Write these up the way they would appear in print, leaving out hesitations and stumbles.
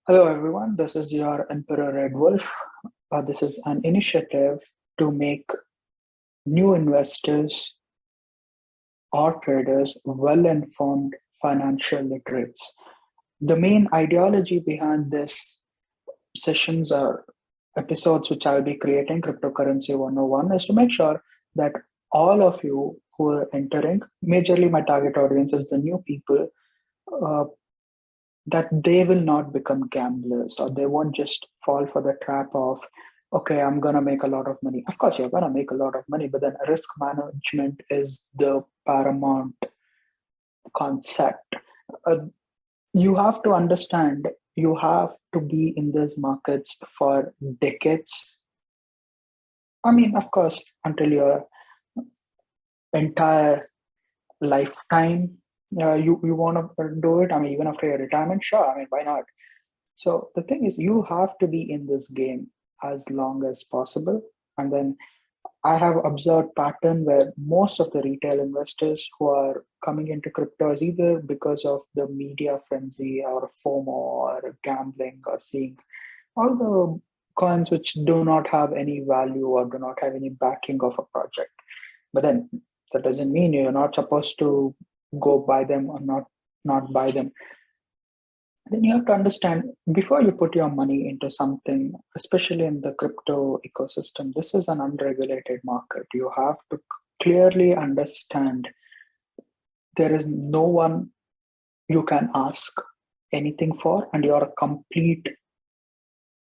Hello, everyone. This is your Emperor Red Wolf. This is an initiative to make new investors or traders well informed financial literates. The main ideology behind this sessions or episodes, which I'll be creating, Cryptocurrency 101, is to make sure that all of you who are entering, majorly my target audience is the new people, uh, that they will not become gamblers or they won't just fall for the trap of, okay, I'm going to make a lot of money. Of course, you're going to make a lot of money, but then risk management is the paramount concept. Uh, you have to understand, you have to be in these markets for decades. I mean, of course, until your entire lifetime, you want to do it. I mean, even after your retirement, sure. I mean, why not? So the thing is, you have to be in this game as long as possible. And then I have observed pattern where most of the retail investors who are coming into crypto is either because of the media frenzy or FOMO or gambling or seeing all the coins which do not have any value or do not have any backing of a project. But then that doesn't mean you're not supposed to go buy them or not buy them. Then you have to understand, before you put your money into something, especially in the crypto ecosystem, this is an unregulated market. You have to clearly understand there is no one you can ask anything for, and you're a complete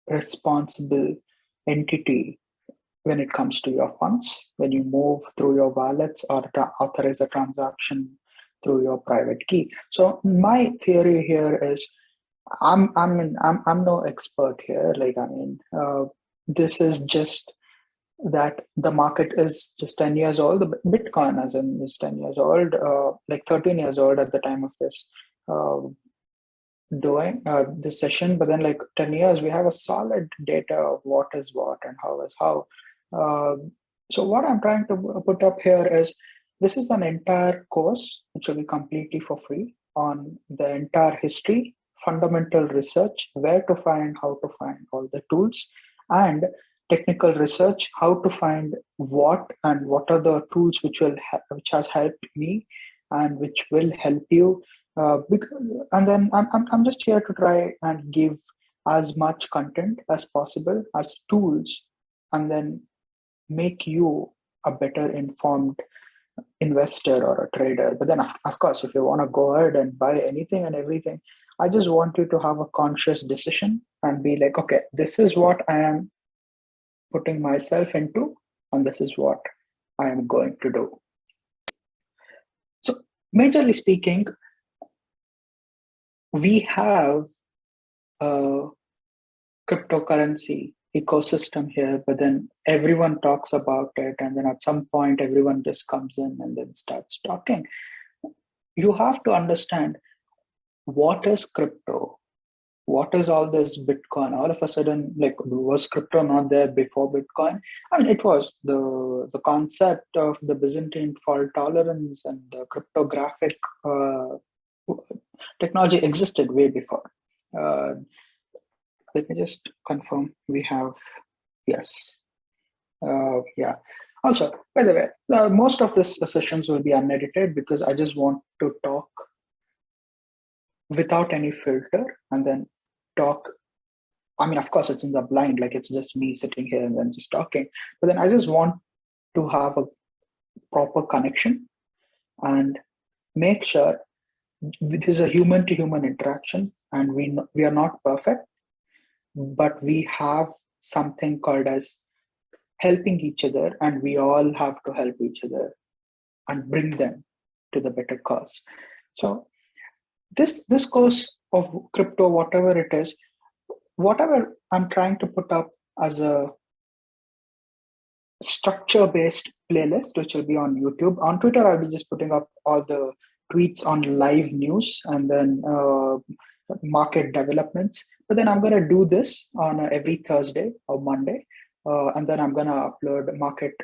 responsible entity when it comes to your funds, when you move through your wallets or authorize a transaction through your private key. So my theory here is, I'm no expert here. Like, I mean, this is just that the market is just 10 years old. The Bitcoin, as in, is 10 years old, like 13 years old at the time of this uh, doing this session. But then, like 10 years, we have a solid data of what is what and how is how. Uh, so what I'm trying to put up here is, this is an entire course which will be completely for free on the entire history, fundamental research, where to find, how to find all the tools, and technical research, how to find what and what are the tools which which has helped me and which will help you. And then I'm just here to try and give as much content as possible as tools, and then make you a better informed investor or a trader. But then, of course, if you want to go ahead and buy anything and everything, I just want you to have a conscious decision and be like, okay, this is what I am putting myself into, and this is what I am going to do. So, majorly speaking, we have a cryptocurrency ecosystem here, but then everyone talks about it, and then at some point, everyone just comes in and then starts talking. You have to understand, what is crypto? What is all this Bitcoin? All of a sudden, like, was crypto not there before Bitcoin? I mean, it was. The concept of the Byzantine fault tolerance and the cryptographic technology existed way before. Uh, Let me just confirm. We have, yes. Yeah. Also, by the way, most of these sessions will be unedited because I just want to talk without any filter and then talk. I mean, of course, it's in the blind, like it's just me sitting here and then just talking. But then I just want to have a proper connection and make sure this is a human to human interaction, and we are not perfect, but we have something called as helping each other, and we all have to help each other and bring them to the better cause. So this course of crypto, whatever it is, whatever I'm trying to put up as a structure based playlist, which will be on YouTube. On Twitter, I'll be just putting up all the tweets on live news and then market developments. But then I'm going to do this on every Thursday or Monday. And then I'm going to upload market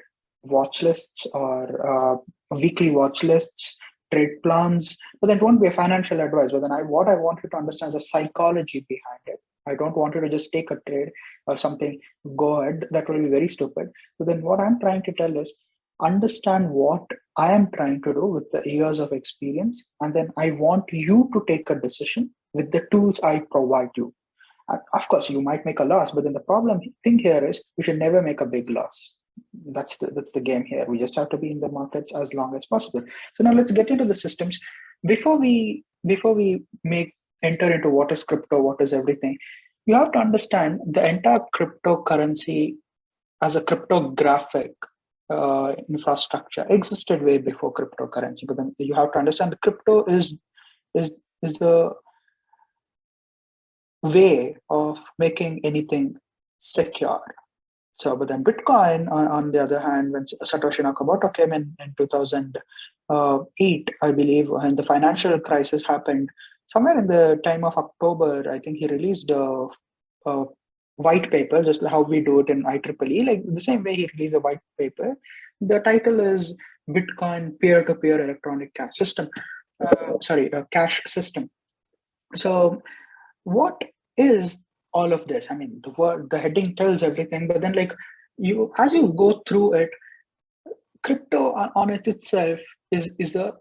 watch lists or weekly watch lists, trade plans. But that won't be a financial advice. But then what I want you to understand is the psychology behind it. I don't want you to just take a trade or something, go ahead. That will be very stupid. So then what I'm trying to tell is understand what I am trying to do with the years of experience. And then I want you to take a decision with the tools I provide you. Of course, you might make a loss, but then the problem thing here is you should never make a big loss. That's the game here. We just have to be in the markets as long as possible. So now let's get into the systems. Before we make enter into what is crypto, what is everything, you have to understand the entire cryptocurrency as a cryptographic infrastructure existed way before cryptocurrency. But then you have to understand the crypto is a way of making anything secure. So, but then Bitcoin, on the other hand, when Satoshi Nakamoto came in 2008, I believe, when the financial crisis happened, somewhere in the time of October, I think he released a white paper, just like how we do it in IEEE, like the same way he released a white paper. The title is Bitcoin Peer-to-Peer Electronic Cash System. Cash system. So, what is all of this? I mean, the heading tells everything, but then like as you go through it, crypto on it itself is a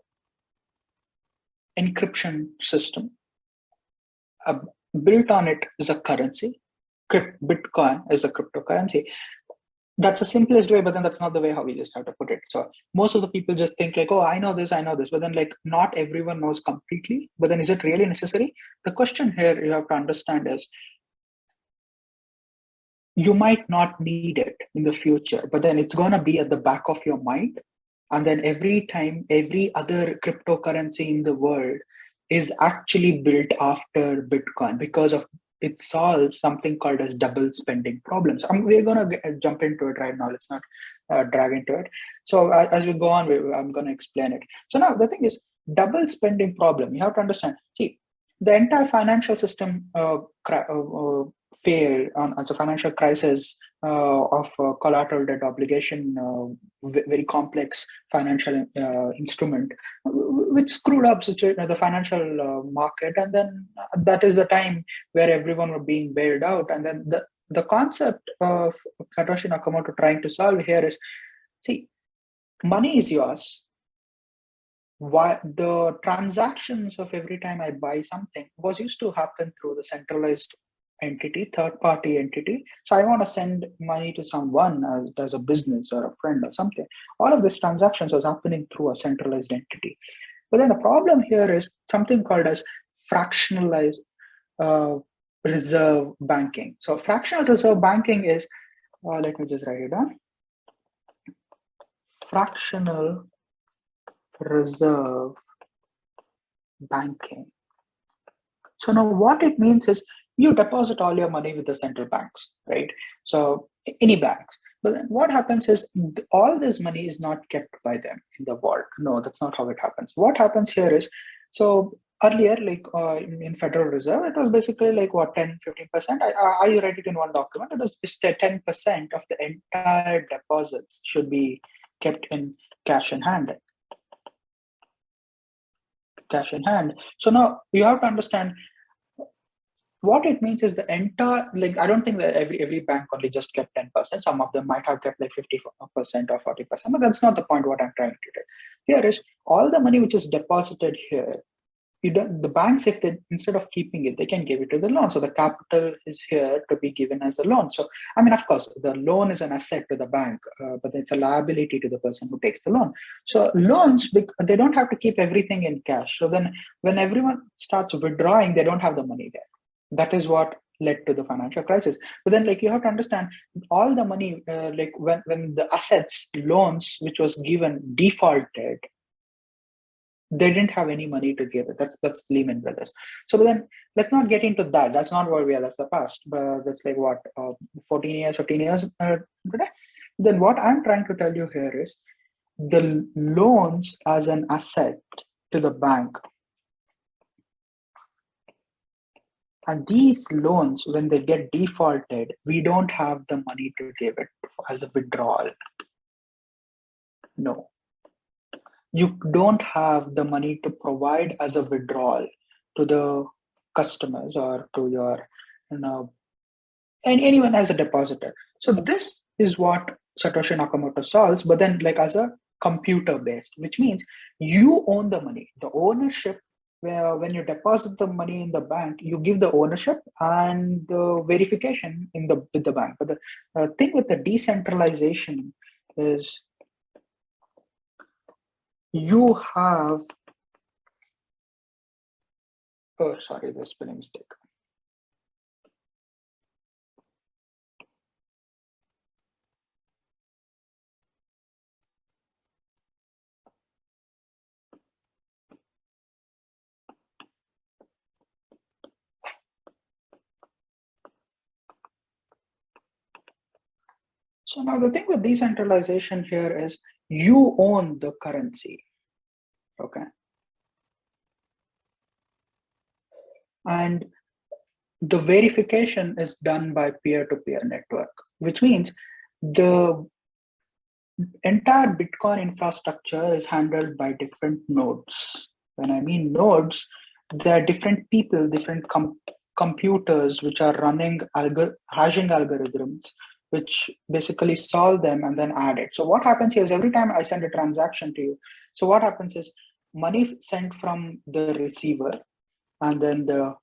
encryption system. Built on it is a currency. Bitcoin is a cryptocurrency. That's the simplest way, but then that's not the way how we just have to put it. So most of the people just think like, oh, I know this, but then like not everyone knows completely. But then is it really necessary? The question here you have to understand is, you might not need it in the future, but then it's going to be at the back of your mind. And then every time, every other cryptocurrency in the world is actually built after Bitcoin because of it solves something called as double spending problems. We're going to jump into it right now. Let's not drag into it. So as we go on, I'm going to explain it. So now the thing is double spending problem. You have to understand. See, the entire financial system failed on the financial crisis of collateral debt obligation, very complex financial instrument, which screwed up the financial market. And then that is the time where everyone were being bailed out. And then the concept of Satoshi Nakamoto trying to solve here is, see, money is yours. Why the transactions of every time I buy something was used to happen through the centralized entity, third-party entity. So I want to send money to someone as a business or a friend or something. All of these transactions was happening through a centralized entity. But then the problem here is something called as fractionalized reserve banking. So fractional reserve banking is, let me just write it down. Fractional reserve banking. So now what it means is you deposit all your money with the central banks, right? So any banks. But then what happens is all this money is not kept by them in the vault. No, that's not how it happens. What happens here is, so earlier, like in Federal Reserve, it was basically like what, 10, 15%. I read it in one document. It was just 10% of the entire deposits should be kept in cash in hand. Cash in hand. So now you have to understand what it means is the entire, like, I don't think that every bank only just kept 10%. Some of them might have kept like 50% or 40%, but that's not the point what I'm trying to do. Here is all the money which is deposited here. The banks, if they, instead of keeping it, they can give it to the loan. So the capital is here to be given as a loan. So, I mean, of course, the loan is an asset to the bank, but it's a liability to the person who takes the loan. So loans, they don't have to keep everything in cash. So then when everyone starts withdrawing, they don't have the money there. That is what led to the financial crisis. But then, like, you have to understand all the money, like when the assets, loans, which was given defaulted, they didn't have any money to give it. That's Lehman Brothers. So but then let's not get into that. That's not where we are. That's the past. But that's like what, 14 years, 15 years today. Then what I'm trying to tell you here is the loans as an asset to the bank. And these loans, when they get defaulted, we don't have the money to give it as a withdrawal. No. You don't have the money to provide as a withdrawal to the customers or to your and anyone as a depositor. So this is what Satoshi Nakamoto solves, but then like as a computer based, which means you own the money. The ownership, where when you deposit the money in the bank, you give the ownership and the verification in the with the bank. But the thing with the decentralization is you have, oh sorry, there's been a mistake. So now the thing with decentralization here is you own the currency, okay? And the verification is done by peer-to-peer network, which means the entire Bitcoin infrastructure is handled by different nodes. When I mean nodes, there are different people, different computers which are running hashing algorithms, which basically solve them and then add it. So what happens here is every time I send a transaction to you, so what happens is money sent from the receiver and then the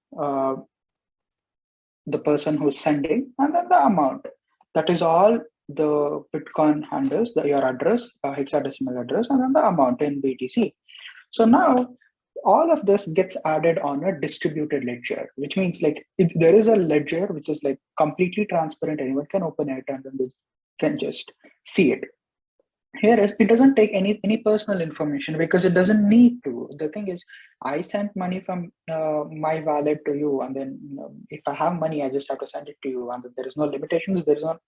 person who's sending and then the amount. That is all the Bitcoin handles, your address, hexadecimal address, and then the amount in BTC. So now all of this gets added on a distributed ledger, which means like if there is a ledger which is like completely transparent, anyone can open it and then they can just see it. Here is it doesn't take any personal information because it doesn't need to. The thing is, I sent money from my wallet to you, and then if I have money, I just have to send it to you, and there is no limitations. There is no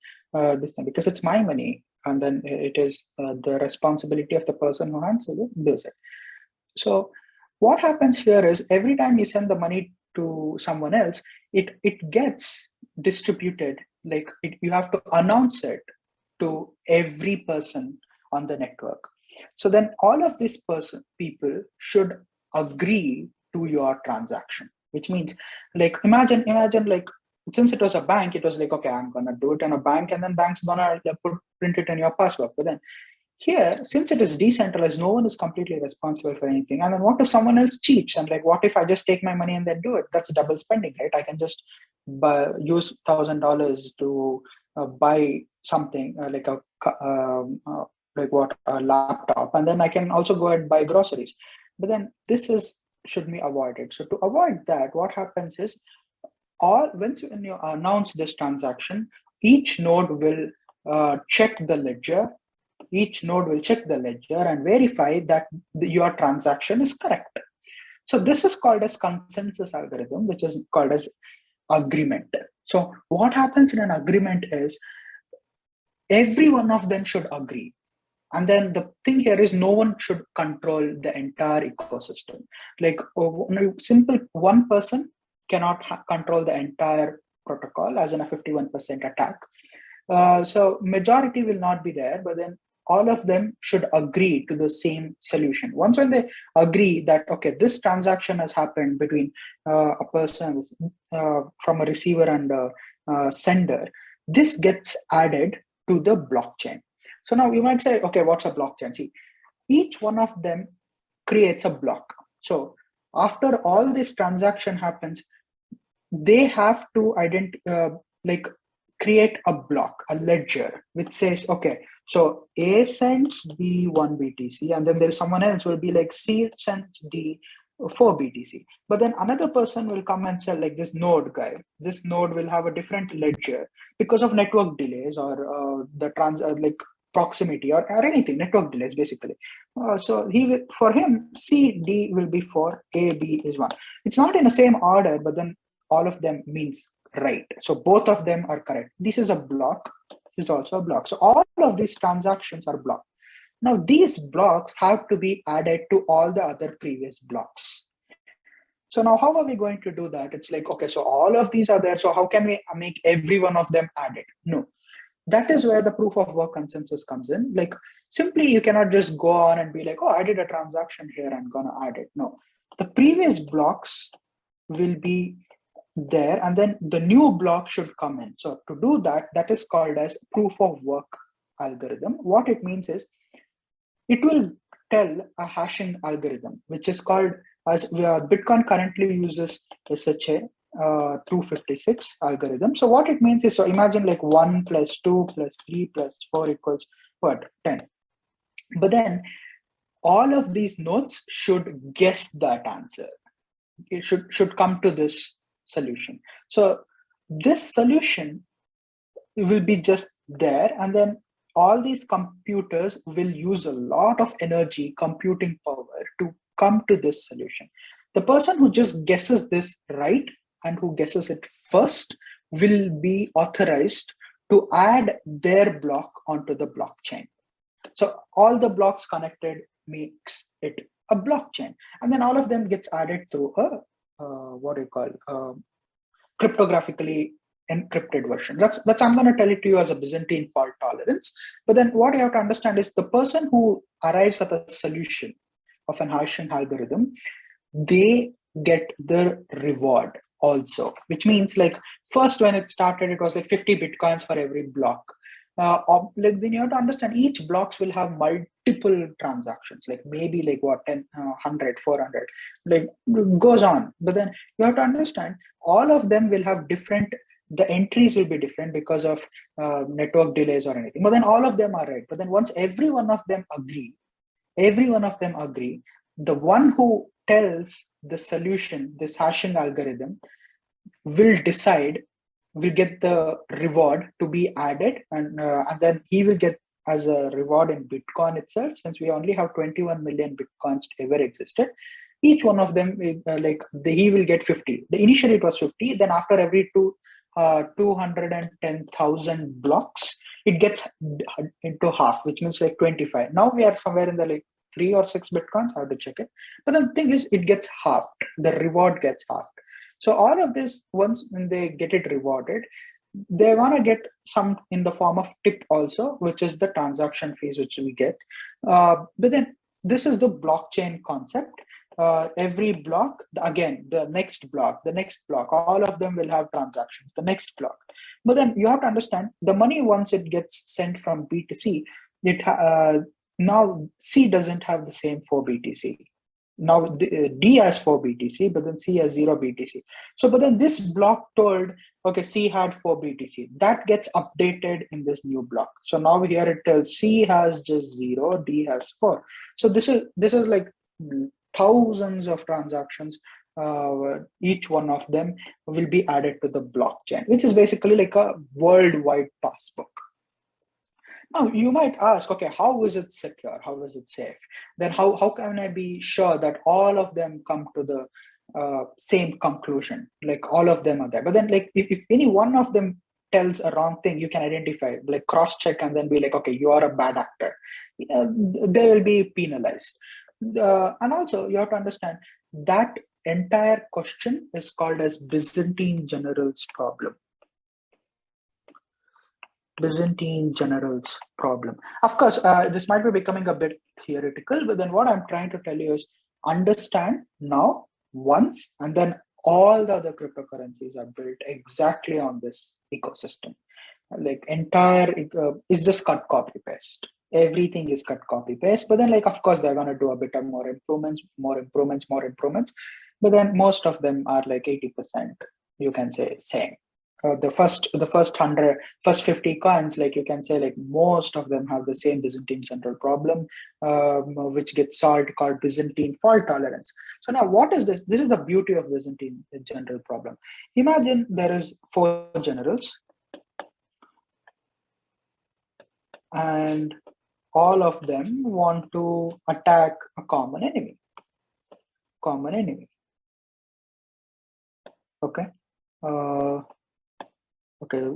this thing because it's my money, and then it is the responsibility of the person who answers it does it. So what happens here is every time you send the money to someone else, it gets distributed. Like you have to announce it to every person on the network. So then all of these people should agree to your transaction, which means like imagine like since it was a bank, it was like, okay, I'm gonna do it in a bank and then bank's gonna print it in your passbook. But then here, since it is decentralized, no one is completely responsible for anything. And then what if someone else cheats? And like, what if I just take my money and then do it? That's double spending, right? I can just use $1,000 to buy something like a laptop, and then I can also go and buy groceries. But then this should be avoided. So to avoid that, what happens is when you announce this transaction, each node will check the ledger. Each node will check the ledger and verify that your transaction is correct. So this is called as consensus algorithm, which is called as agreement. So what happens in an agreement is every one of them should agree. And then the thing here is no one should control the entire ecosystem. Like simple one person cannot control the entire protocol, as in a 51% attack. So majority will not be there, but then all of them should agree to the same solution. Once when they agree that, okay, this transaction has happened between a person from a receiver and a sender, this gets added to the blockchain. So now you might say, okay, what's a blockchain? See, each one of them creates a block. So after all this transaction happens, they have to create a block, a ledger, which says, okay, so A sends B 1 BTC, and then there's someone else will be like C sends D 4 BTC. But then another person will come and say, like this node guy, this node will have a different ledger because of network delays or proximity or anything, network delays basically. So for him, C, D will be 4, A, B is 1. It's not in the same order, but then all of them means right. So both of them are correct. This is a block. This is also a block. So all of these transactions are blocked. Now these blocks have to be added to all the other previous blocks. So now how are we going to do that? It's like, okay, so all of these are there. So how can we make every one of them added? No. That is where the proof of work consensus comes in. Like simply you cannot just go on and be like, oh, I did a transaction here, I'm gonna add it. No. The previous blocks will be there, and then the new block should come in. So to do that, that is called as proof of work algorithm. What it means is it will tell a hashing algorithm, which is called as Bitcoin currently uses SHA 256 algorithm. So what it means is, so imagine like 1 plus 2 plus 3 plus 4 equals what? 10. But then all of these nodes should guess that answer. It should come to this solution. So this solution will be just there, and then all these computers will use a lot of energy, computing power, to come to this solution. The person who just guesses this right and who guesses it first will be authorized to add their block onto the blockchain. So all the blocks connected makes it a blockchain, and then all of them gets added through a what do you call cryptographically encrypted version. That's I'm going to tell it to you as a Byzantine fault tolerance. But then what you have to understand is the person who arrives at a solution of an hashing algorithm, they get the reward also, which means like first when it started, it was like 50 Bitcoins for every block. Like then you have to understand each blocks will have multiple transactions, like maybe like what 10, 100, 400, like goes on. But then you have to understand all of them will have different, the entries will be different because of network delays or anything. But then all of them are right. But then once every one of them agree, the one who tells the solution, this hashing algorithm, will get the reward to be added, and then he will get as a reward in Bitcoin itself. Since we only have 21 million Bitcoins ever existed, each one of them he will get 50. Initially it was 50, then after every 210,000 blocks, it gets into half, which means like 25. Now we are somewhere in the like 3 or 6 Bitcoins. I have to check it. But the thing is, it gets halved. The reward gets halved. So all of this, once when they get it rewarded, they want to get some in the form of tip also, which is the transaction fees which we get. But then this is the blockchain concept. Every block, again, the next block, all of them will have transactions, the next block. But then you have to understand the money, once it gets sent from B to C, now C doesn't have the same for BTC. Now D has 4 BTC, but then C has 0 BTC. So, but then this block told, okay, C had 4 BTC. That gets updated in this new block. So now here it tells C has just 0, D has 4. So this is like thousands of transactions. Each one of them will be added to the blockchain, which is basically like a worldwide passbook. Now you might ask, okay, how is it secure? How is it safe? Then how can I be sure that all of them come to the same conclusion? Like all of them are there. But then like if any one of them tells a wrong thing, you can identify, like cross-check and then be like, okay, you are a bad actor. They will be penalized. And also you have to understand that entire question is called as Byzantine generals problem. Byzantine generals problem. Of course, this might be becoming a bit theoretical, but then what I'm trying to tell you is understand now once, and then all the other cryptocurrencies are built exactly on this ecosystem. Like entire, it's just cut, copy, paste. Everything is cut, copy, paste. But then like, of course, they're going to do a bit of more improvements. But then most of them are like 80%, you can say, same. The first 50 coins, like you can say, like most of them have the same Byzantine general problem, which gets solved, called Byzantine fault tolerance. So now what is this? This is the beauty of Byzantine general problem. Imagine there is 4 generals and all of them want to attack a common enemy. Okay. Okay.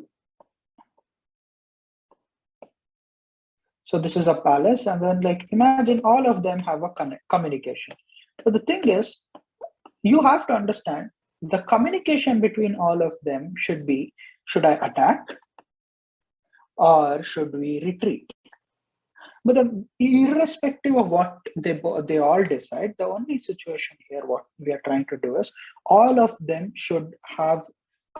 So this is a palace, and then like imagine all of them have a communication. But the thing is, you have to understand the communication between all of them should be, should I attack or should we retreat? But then, irrespective of what they all decide, the only situation here, what we are trying to do is all of them should have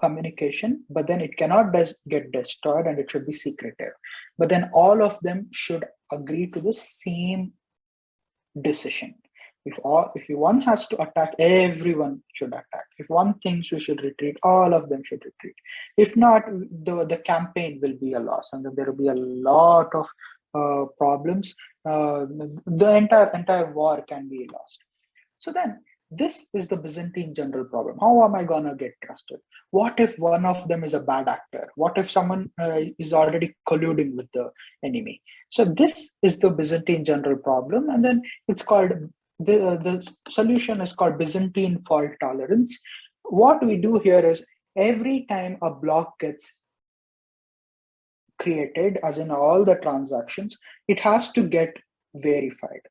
communication, but then it cannot get destroyed and it should be secretive. But then all of them should agree to the same decision. If one has to attack, everyone should attack. If one thinks we should retreat, all of them should retreat. If not, the campaign will be a loss, and then there will be a lot of problems. The entire war can be lost. So then, this is the Byzantine general problem. How am I gonna get trusted? What if one of them is a bad actor? What if someone is already colluding with the enemy? So this is the Byzantine general problem, and then it's called the solution is called Byzantine fault tolerance. What we do here is every time a block gets created, as in all the transactions, it has to get verified.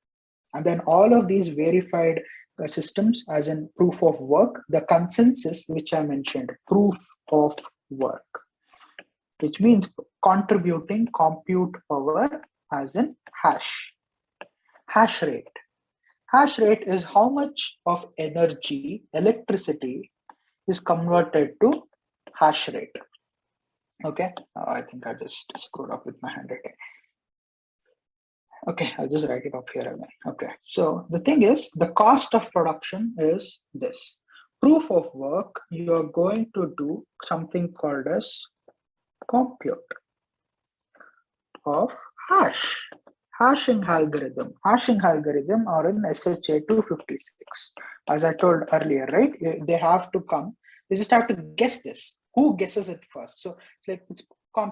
And then all of these verified systems, as in proof of work, the consensus, which I mentioned, proof of work, which means contributing compute power, as in hash rate. Hash rate is how much of energy, electricity, is converted to hash rate. Okay, I think I just screwed up with my handwriting. Okay, I'll just write it up here again. Okay, so the thing is, the cost of production is this. Proof of work, you're going to do something called as compute of hashing algorithm are in SHA 256. As I told earlier, right? They have to come. They just have to guess this. Who guesses it first? So it's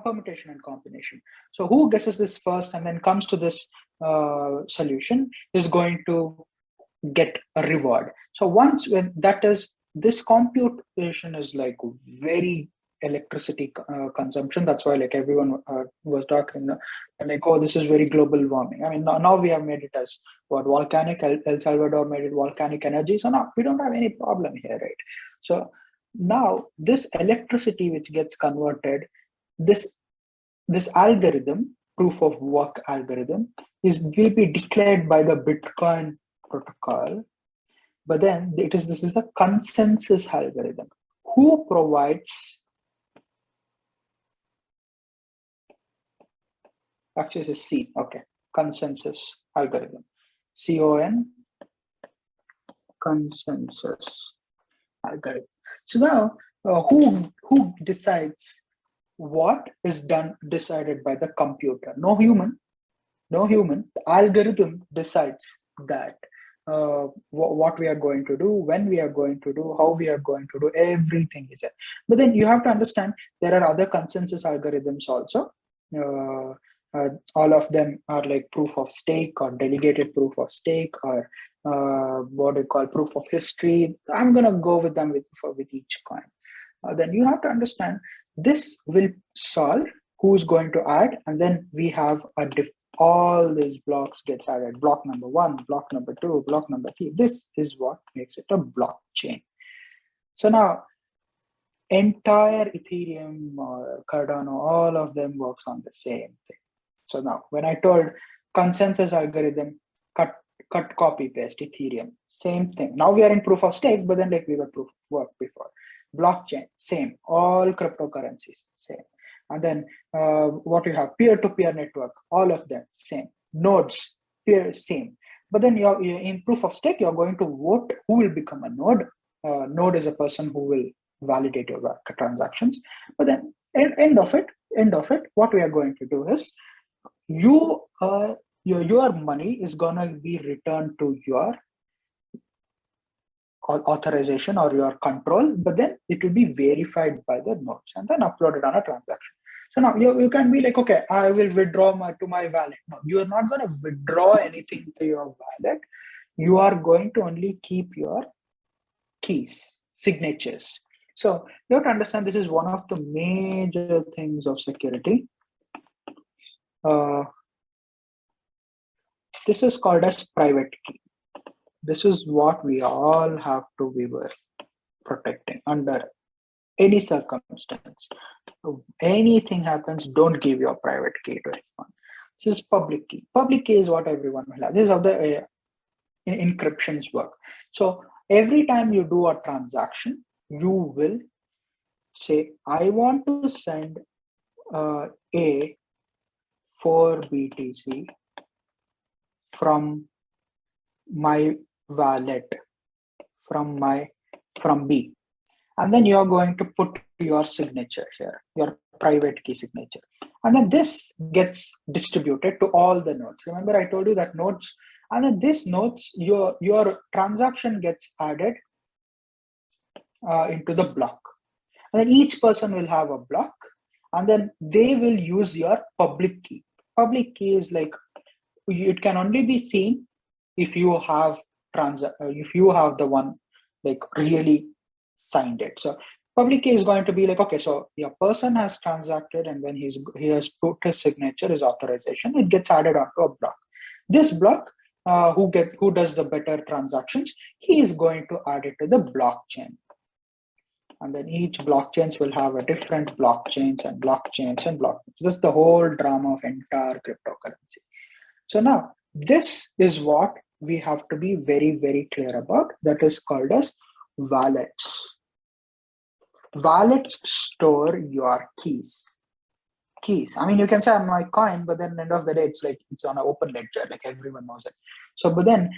permutation and combination. So who guesses this first and then comes to this solution is going to get a reward. So once when that is, this computation is like very electricity consumption. That's why like everyone was talking like, oh, this is very global warming. I mean, now we have made it as what volcanic. El Salvador made it volcanic energy. So now we don't have any problem here, right? So now this electricity which gets converted, this algorithm, proof of work algorithm, will be declared by the Bitcoin protocol. But then this is a consensus algorithm. Who provides? Actually, it's a C. Okay, consensus algorithm. CON, consensus algorithm. So now, who decides what is decided by the computer? No human. The algorithm decides that what we are going to do, when we are going to do, how we are going to do, everything is there. But then you have to understand there are other consensus algorithms also. All of them are like proof of stake or delegated proof of stake or what we call proof of history. I'm going to go with them with each coin. Then you have to understand this will solve who's going to add, and then we have all these blocks gets added. Block number 1, block number 2, block number 3. This is what makes it a blockchain. So now entire Ethereum or Cardano, all of them works on the same thing. So now when I told consensus algorithm, cut, copy, paste, Ethereum, same thing. Now we are in proof of stake, but then like we were proof of work before. Blockchain, same. All cryptocurrencies, same. And then what you have, peer-to-peer network, all of them, same. Nodes, same. But then you're in proof of stake, you're going to vote who will become a node. Node is a person who will validate your transactions. But then end of it, what we are going to do is your money is gonna be returned to your authorization or your control, but then it will be verified by the nodes and then uploaded on a transaction. So now you can be like, okay, I will withdraw to my wallet. No, you are not going to withdraw anything to your wallet. You are going to only keep your keys, signatures. So you have to understand this is one of the major things of security. This is called as private key. This is what we all have to be protecting under any circumstance. Anything happens, don't give your private key to anyone. This is public key. Public key is what everyone will have. This is how the encryptions work. So every time you do a transaction, you will say, I want to send A for BTC from my wallet, from B. And then you're going to put your signature here, your private key signature. And then this gets distributed to all the nodes. Remember, I told you that nodes, and then this nodes, your transaction gets added into the block. And then each person will have a block, and then they will use your public key. Public key is like, it can only be seen if you have the one like really signed it. So public key is going to be like, okay, so your person has transacted, and when he has put his signature, his authorization, it gets added onto a block. This block, who does the better transactions, he is going to add it to the blockchain. And then each blockchains will have a different blockchains and blockchains and blockchains. This is the whole drama of entire cryptocurrency. So now this is what we have to be very, very clear about. That is called as wallets. Wallets store your keys. I mean, you can say I'm my coin, but then at the end of the day, it's like it's on an open ledger, like everyone knows it. So, but then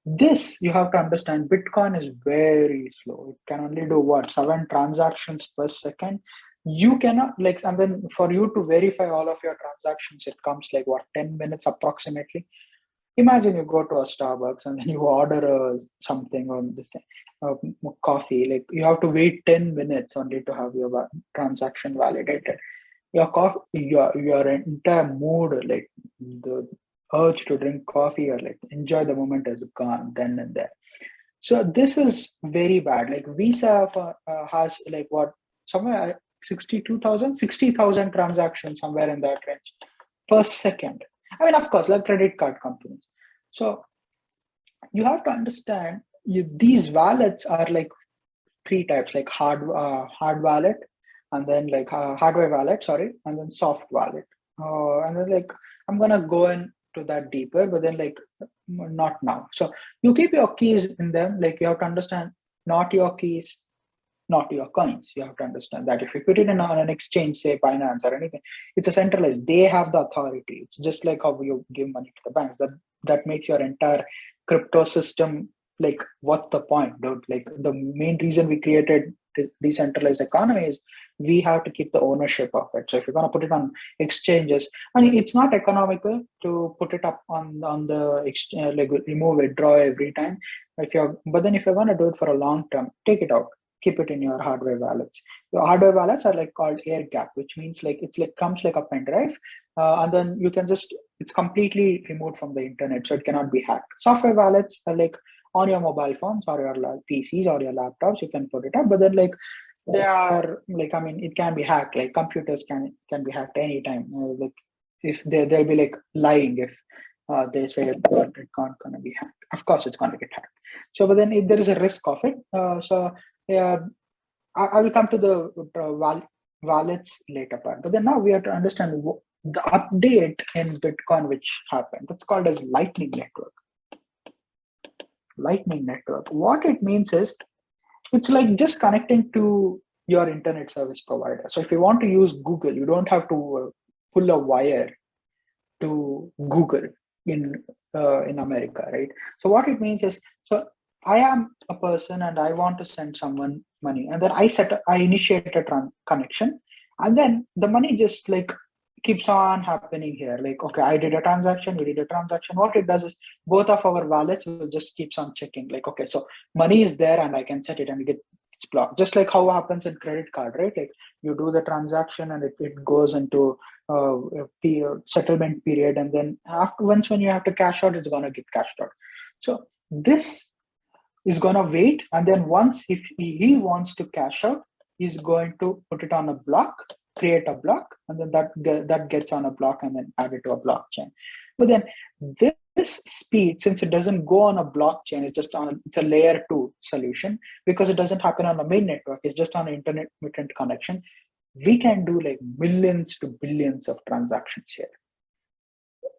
this, you have to understand, Bitcoin is very slow. It can only do what, 7 transactions per second. You cannot and then for you to verify all of your transactions, it comes like what, 10 minutes approximately. Imagine you go to a Starbucks and then you order something on this thing, coffee. Like you have to wait 10 minutes only to have your transaction validated. Your entire mood, like the urge to drink coffee or like enjoy the moment is gone then and there. So this is very bad. Like Visa has like what, somewhere 60,000 transactions, somewhere in that range per second. I mean, of course, like credit card companies. So you have to understand, these wallets are like 3 types, like hard wallet, and then like hardware wallet, and then soft wallet. And then like I'm gonna go into that deeper, but then like not now. So you keep your keys in them. Like you have to understand, not your keys, not your coins. You have to understand that if you put it in on an exchange, say Binance or anything, it's a centralized. They have the authority. It's just like how you give money to the banks. That makes your entire crypto system like, what's the point, dude? Like the main reason we created the decentralized economy is we have to keep the ownership of it. So if you're going to put it on exchanges, I mean, it's not economical to put it up on the exchange, like remove, withdraw every time. But then if you're going to do it for a long term, take it out. Keep it in your hardware wallets. Your hardware wallets are like called air gap, which means like it's like comes like a pen drive, and then you can it's completely removed from the internet, so it cannot be hacked. Software wallets are like on your mobile phones or your PCs or your laptops. You can put it up, but then like they are like, I mean, it can be hacked. Like computers can be hacked anytime. Like if they'll be like lying if they say that it can't gonna be hacked. Of course, it's gonna get hacked. So, but then if there is a risk of it, yeah, I will come to the wallets later part. But then now we have to understand the update in Bitcoin which happened. That's called as Lightning Network. Lightning Network. What it means is, it's like just connecting to your internet service provider. So if you want to use Google, you don't have to pull a wire to Google in America, right? So what it means is, so I am a person and I want to send someone money, and then I initiate a connection, and then the money just like keeps on happening here. Like, okay, I did a transaction, we did a transaction. What it does is both of our wallets will just keeps on checking. Like, okay, so money is there and I can set it and it's blocked. Just like how happens in credit card, right? Like you do the transaction and it goes into settlement period, and then once when you have to cash out, it's gonna get cashed out. So this is gonna wait, and then once if he wants to cash out, he's going to put it on a block, create a block, and then that gets on a block and then add it to a blockchain. But then this speed, since it doesn't go on a blockchain, it's a layer 2 solution, because it doesn't happen on the main network, it's just on an intermittent connection. We can do like millions to billions of transactions here.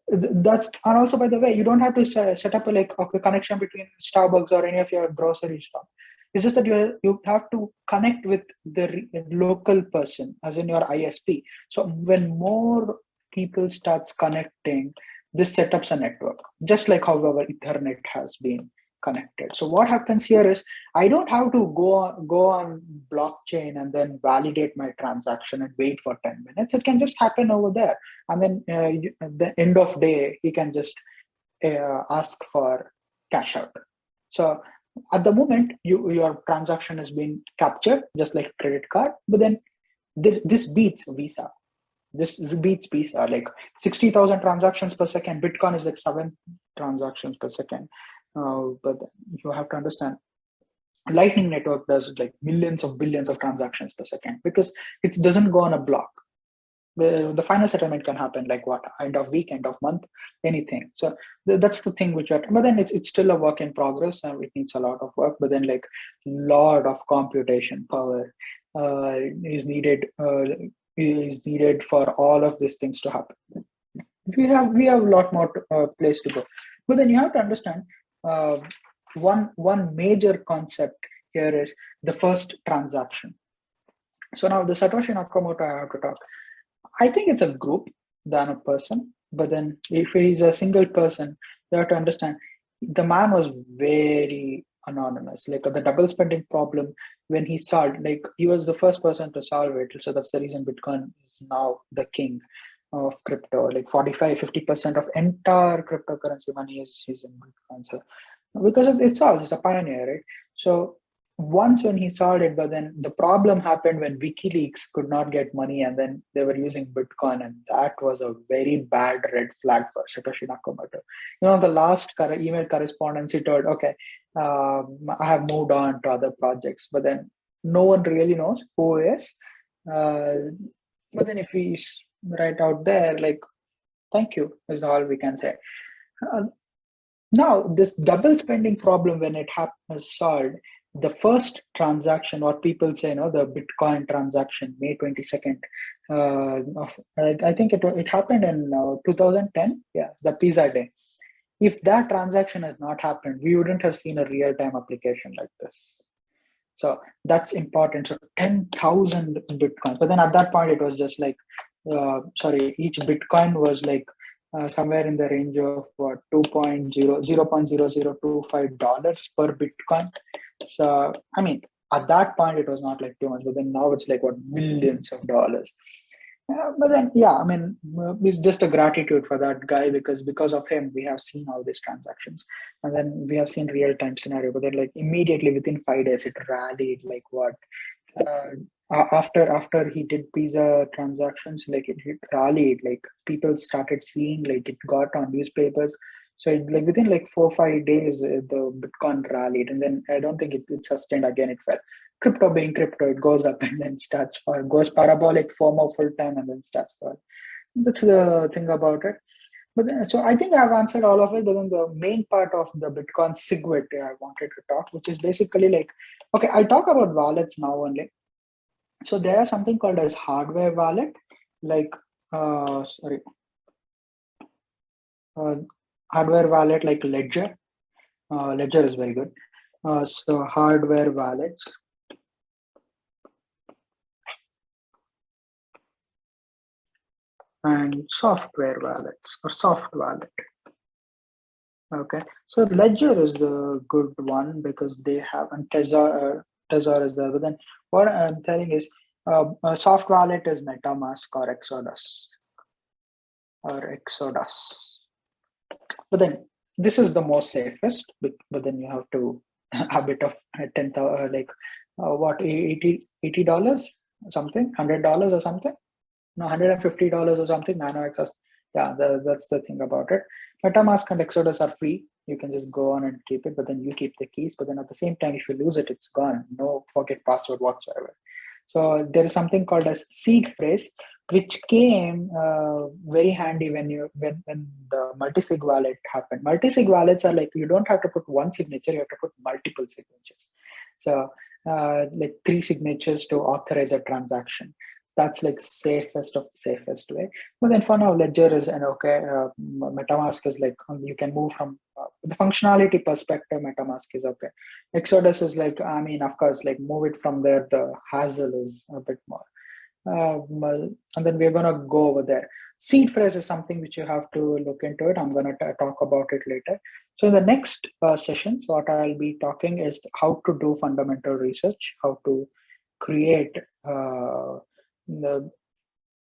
That's, and also, by the way, you don't have to set up a connection between Starbucks or any of your grocery shop. It's just that you have to connect with the local person, as in your ISP. So when more people starts connecting, this sets up a network, just like how our Ethernet has been connected. So what happens here is I don't have to go on blockchain and then validate my transaction and wait for 10 minutes. It can just happen over there, and then at the end of day he can just ask for cash out. So at the moment your transaction is being captured just like credit card, but then this beats Visa. This beats Visa. Like 60,000 transactions per second. Bitcoin is like 7 transactions per second. But you have to understand, Lightning Network does like millions of billions of transactions per second because it doesn't go on a block. The final settlement can happen like what, end of week, end of month, anything. So that's the thing which but then it's still a work in progress and it needs a lot of work. But then like lot of computation power is needed for all of these things to happen. We have a lot more place to go. But then you have to understand one major concept here is the first transaction. So now the Satoshi Nakamoto I have to talk. I think it's a group than a person. But then if he's a single person, you have to understand the man was very anonymous. Like the double spending problem, when he solved, like he was the first person to solve it. So that's the reason Bitcoin is now the king of crypto. Like 45-50% of entire cryptocurrency money is in Bitcoin. So because it's a pioneer, right? So once when he solved it, but then the problem happened when WikiLeaks could not get money and then they were using Bitcoin, and that was a very bad red flag for Satoshi Nakamoto. The last email correspondence, he told, okay, I have moved on to other projects, but then no one really knows who is. But then if we write out there, like, thank you is all we can say. Now, this double spending problem, when it happens solved, the first transaction, what people say, the Bitcoin transaction, May 22nd, I think it happened in 2010, the Pizza Day. If that transaction has not happened, we wouldn't have seen a real-time application like this. So that's important. So 10,000 Bitcoins. But then at that point, it was just like, each Bitcoin was like somewhere in the range of what, $0.0025 per Bitcoin. So, I mean, at that point, it was not like too much, but then now it's like what, millions of dollars. But then, I mean, it's just a gratitude for that guy because of him, we have seen all these transactions, and then we have seen real-time scenario. But then, like immediately within 5 days, it rallied like what? After he did Pizza transactions, like it rallied. Like people started seeing, like it got on newspapers. So like within like 4-5 days, the Bitcoin rallied, and then I don't think it sustained again. It fell. Crypto being crypto, it goes up and then starts fall, goes parabolic, FOMO full time, and then starts fall. That's the thing about it. But then, so I think I've answered all of it. But then the main part of the Bitcoin SigWit I wanted to talk, which is basically like, okay, I'll talk about wallets now only. So there's something called as hardware wallet, like hardware wallet like Ledger. Ledger is very good. So hardware wallets. And software wallets or soft wallet. Okay, so Ledger is a good one because they have, and Trezor is there. But then what I'm telling is, a soft wallet is MetaMask or Exodus. But then this is the most safest. But then you have to a bit of 10,000, like what, $80 something, $100 or something. No, $150 or something, nano access. That's the thing about it. MetaMask and Exodus are free. You can just go on and keep it, but then you keep the keys. But then at the same time, if you lose it, it's gone. No forget password whatsoever. So there is something called as seed phrase, which came very handy when the multi-sig wallet happened. Multi-sig wallets are like, you don't have to put one signature, you have to put multiple signatures. So like 3 signatures to authorize a transaction. that's like safest of the safest way. But then for now, Ledger is an okay. MetaMask is like you can move from the functionality perspective. MetaMask is okay. Exodus is like, I mean, of course, like move it from there. The hassle is a bit more. And then we're gonna go over there. Seed phrase is something which you have to look into it. I'm gonna talk about it later. So in the next sessions, what I'll be talking is how to do fundamental research, how to create all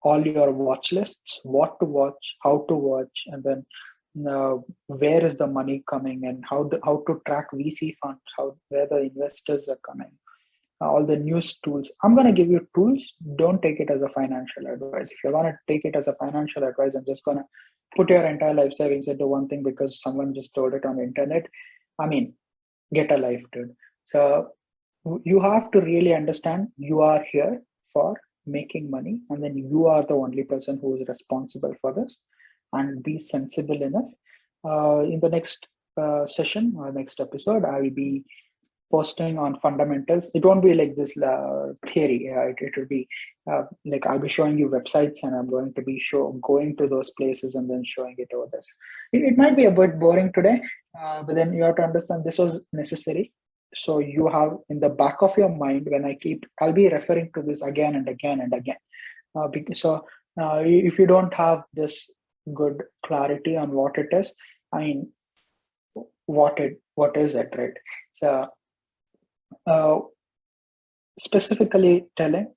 your watch lists, what to watch, how to watch, and then where is the money coming, and how to track VC funds, where the investors are coming, all the news tools. I'm going to give you tools. Don't take it as a financial advice. If you're going to take it as a financial advice and just going to put your entire life savings into one thing because someone just told it on the internet, I mean, get a life, dude. So you have to really understand you are here for making money, and then you are the only person who is responsible for this, and be sensible enough. In the next session or next episode, I will be posting on fundamentals. It won't be like this theory. It will be like I'll be showing you websites, and I'm going to be going to those places and then showing it over this. It might be a bit boring today, but then you have to understand this was necessary. So you have in the back of your mind when I'll be referring to this again and again and again. If you don't have this good clarity on what it is, I mean, what is it, right? So specifically telling,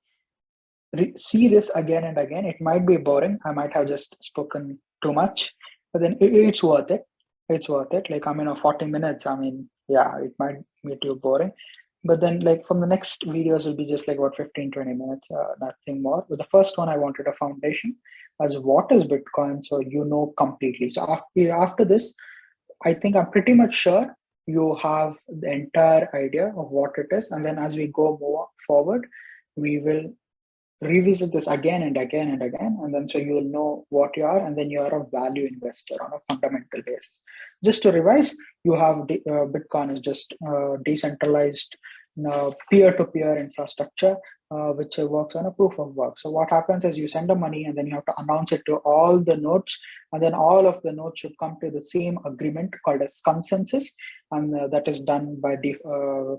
see this again and again. It might be boring. I might have just spoken too much, but then it's worth it. It's worth it. Like, 40 minutes. Yeah, it might be too boring. But then like from the next videos will be just like about 15, 20 minutes, nothing more. But the first one, I wanted a foundation as what is Bitcoin. So you know completely. So after this, I think I'm pretty much sure you have the entire idea of what it is. And then as we go more forward, we will revisit this again and again and again. And then so you will know what you are, and then you are a value investor on a fundamental basis. Just to revise, you have Bitcoin is just decentralized peer-to-peer infrastructure, which works on a proof of work. So what happens is you send the money, and then you have to announce it to all the nodes, and then all of the nodes should come to the same agreement called as consensus, and that is done by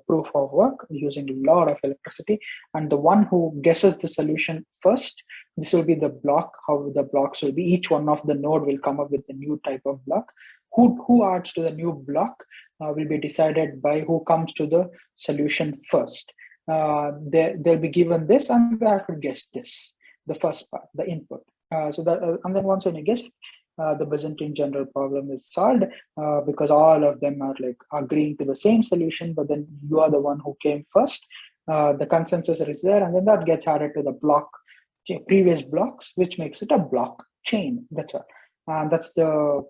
proof of work using a lot of electricity. And the one who guesses the solution first, this will be the block. How the blocks will be, each one of the node will come up with a new type of block. Who adds to the new block will be decided by who comes to the solution first. They'll be given this, and they have to guess this, the first part, the input. And then once when you guess, the Byzantine general problem is solved because all of them are like agreeing to the same solution, but then you are the one who came first. The consensus is there, and then that gets added to the block, previous blocks, which makes it a block chain. That's all. And that's the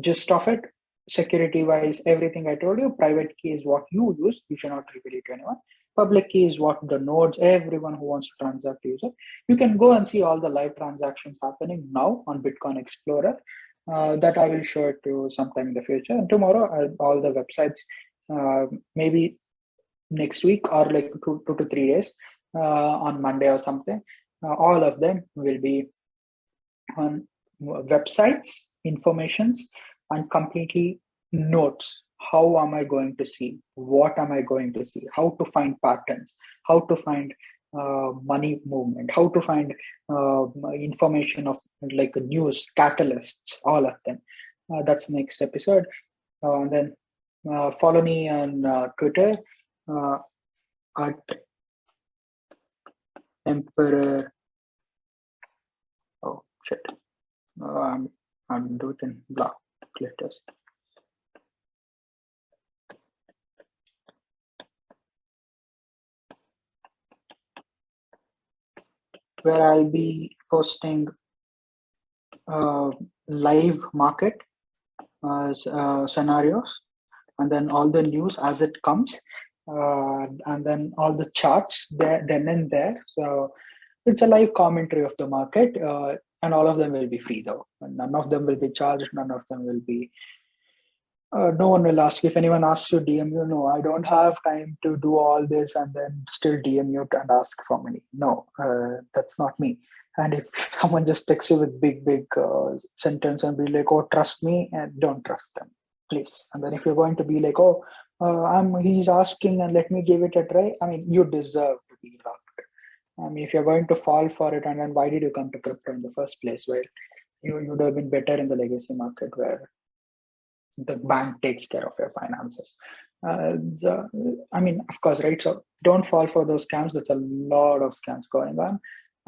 gist of it. Security wise, everything I told you. Private key is what you use. You should not reveal it to anyone. Public key is what the nodes, everyone who wants to transact use it. You can go and see all the live transactions happening now on Bitcoin Explorer. That I will show it to you sometime in the future. And tomorrow, all the websites, maybe next week or like 2 to 3 days, on Monday or something, all of them will be on websites, informations, and completely notes. How am I going to see? What am I going to see? How to find patterns? How to find money movement? How to find information of like news, catalysts, all of them. That's next episode. And then follow me on Twitter at Emperor. Oh shit! I'm doing it in block letters. Where I'll be posting live market scenarios, and then all the news as it comes, and then all the charts there, then and there. So it's a live commentary of the market, and all of them will be free though. None of them will be charged. None of them will be No one will ask. If anyone asks you DM you, no, I don't have time to do all this and then still DM you and ask for money. No, that's not me. And if someone just texts you with big sentence and be like, "Oh, trust me," and don't trust them, please. And then if you're going to be like, "Oh, he's asking and let me give it a try," I mean, you deserve to be rocked. I mean, if you're going to fall for it, and then why did you come to crypto in the first place? Well, you would have been better in the legacy market where the bank takes care of your finances. I mean, of course, right? So don't fall for those scams. There's a lot of scams going on.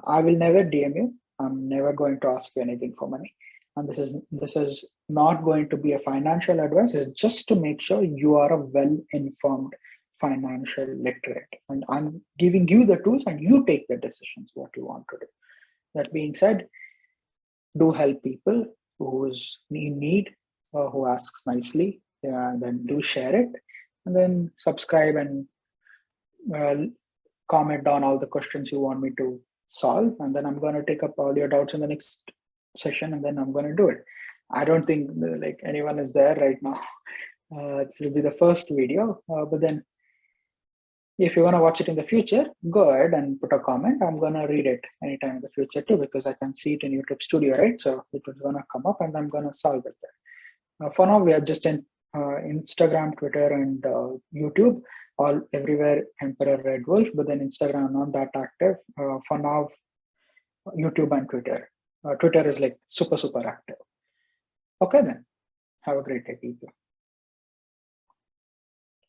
I will never DM you. I'm never going to ask you anything for money. And this is not going to be a financial advice. It's just to make sure you are a well-informed financial literate. And I'm giving you the tools and you take the decisions what you want to do. That being said, do help people who's in need, who asks nicely, then do share it, and then subscribe and comment on all the questions you want me to solve, and then I'm going to take up all your doubts in the next session, and then I'm going to do it. I don't think like anyone is there right now. This will be the first video, but then if you want to watch it in the future, go ahead and put a comment. I'm going to read it anytime in the future too, because I can see it in YouTube Studio, right? So it was going to come up and I'm going to solve it there. For now, we are just in Instagram, Twitter, and YouTube, all everywhere Emperor Red Wolf, but then Instagram not that active. For now, YouTube and Twitter. Twitter is like super active. Okay then, have a great day, people.